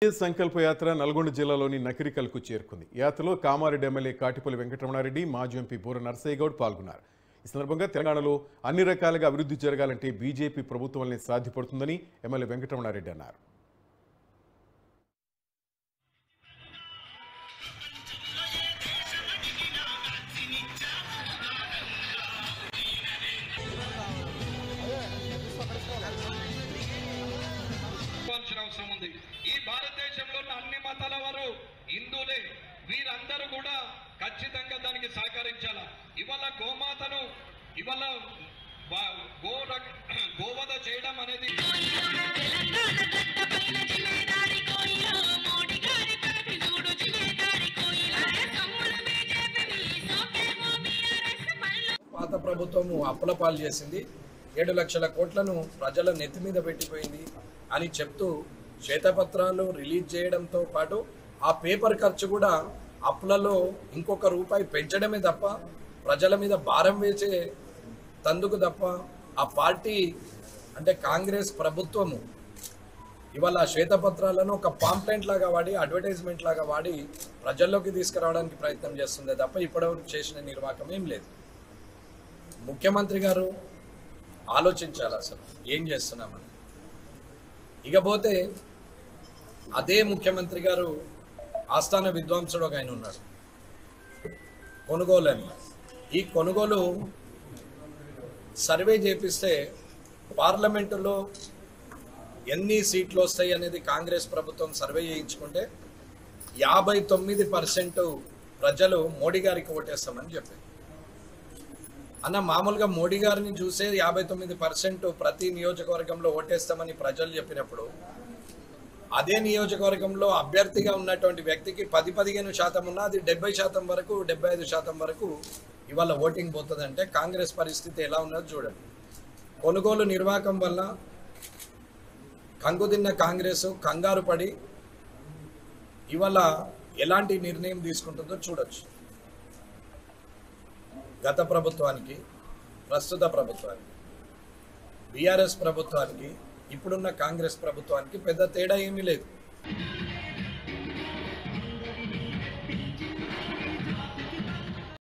సంకల్ప యాత్ర నల్గొండ జిల్లాలోని నకిరికల్కు చేరుకుంది. యాత్రలో కామారెడ్డి ఎమ్మెల్యే కాటిపల్లి వెంకటరమణారెడ్డి, మాజీ ఎంపీ బూర నర్సయ్య గౌడ్ పాల్గొన్నారు. ఈ సందర్భంగా తెలంగాణలో అన్ని రకాలుగా అభివృద్ధి జరగాలంటే బీజేపీ ప్రభుత్వంలోనే సాధ్యపడుతుందని ఎమ్మెల్యే వెంకటరమణారెడ్డి అన్నారు. ఈ భారతదేశంలో అన్ని మతాల వారు హిందువులే, వీరందరూ కూడా ఖచ్చితంగా దానికి సహకరించాల. ఇవాళ గోమాతను ఇవాళ గోవధ చేయడం అనేది పాత ప్రభుత్వము అప్పుల పాలు చేసింది, 7 లక్షల కోట్లను ప్రజల నెత్తి మీద పెట్టిపోయింది అని చెప్తూ శ్వేతపత్రాలు రిలీజ్ చేయడంతో పాటు ఆ పేపర్ ఖర్చు కూడా అప్పులలో ఇంకొక రూపాయి పెంచడమే తప్ప ప్రజల మీద భారం వేసే తందుకు తప్ప ఆ పార్టీ అంటే కాంగ్రెస్ ప్రభుత్వము ఇవాళ శ్వేతపత్రాలను ఒక పాంప్లెంట్ లాగా వాడి, అడ్వర్టైజ్మెంట్ లాగా వాడి ప్రజల్లోకి తీసుకురావడానికి ప్రయత్నం చేస్తుంది తప్ప ఇప్పటివరకు చేసిన నిర్వాహకం ఏం లేదు. ముఖ్యమంత్రి గారు ఆలోచించాలి అసలు ఏం చేస్తున్నామని. ఇకపోతే అదే ముఖ్యమంత్రి గారు ఆస్థాన విద్వాంసుడు ఒక ఆయన ఉన్నాడు, కొనుగోలు అని. ఈ కొనుగోలు సర్వే చేపిస్తే పార్లమెంటులో ఎన్ని సీట్లు వస్తాయి అనేది కాంగ్రెస్ ప్రభుత్వం సర్వే చేయించుకుంటే 59% ప్రజలు మోడీ గారికి ఓటేస్తామని చెప్పారు. అన్న మామూలుగా మోడీ గారిని చూసే 59% ప్రతి నియోజకవర్గంలో ఓటేస్తామని ప్రజలు చెప్పినప్పుడు అదే నియోజకవర్గంలో అభ్యర్థిగా ఉన్నటువంటి వ్యక్తికి 10-15% ఉన్నా అది 70% వరకు 75% వరకు ఇవాళ ఓటింగ్ పోతుందంటే కాంగ్రెస్ పరిస్థితి ఎలా ఉన్నదో చూడండి. కొనుగోలు నిర్వాహకం వల్ల కంగుదిన్న కాంగ్రెస్ కంగారు పడి ఇవాళ ఎలాంటి నిర్ణయం తీసుకుంటుందో చూడొచ్చు. గత ప్రభుత్వానికి, ప్రస్తుత ప్రభుత్వానికి, బీఆర్ఎస్ ప్రభుత్వానికి, ఇప్పుడున్న కాంగ్రెస్ ప్రభుత్వానికి పెద్ద తేడా ఏమీ లేదు.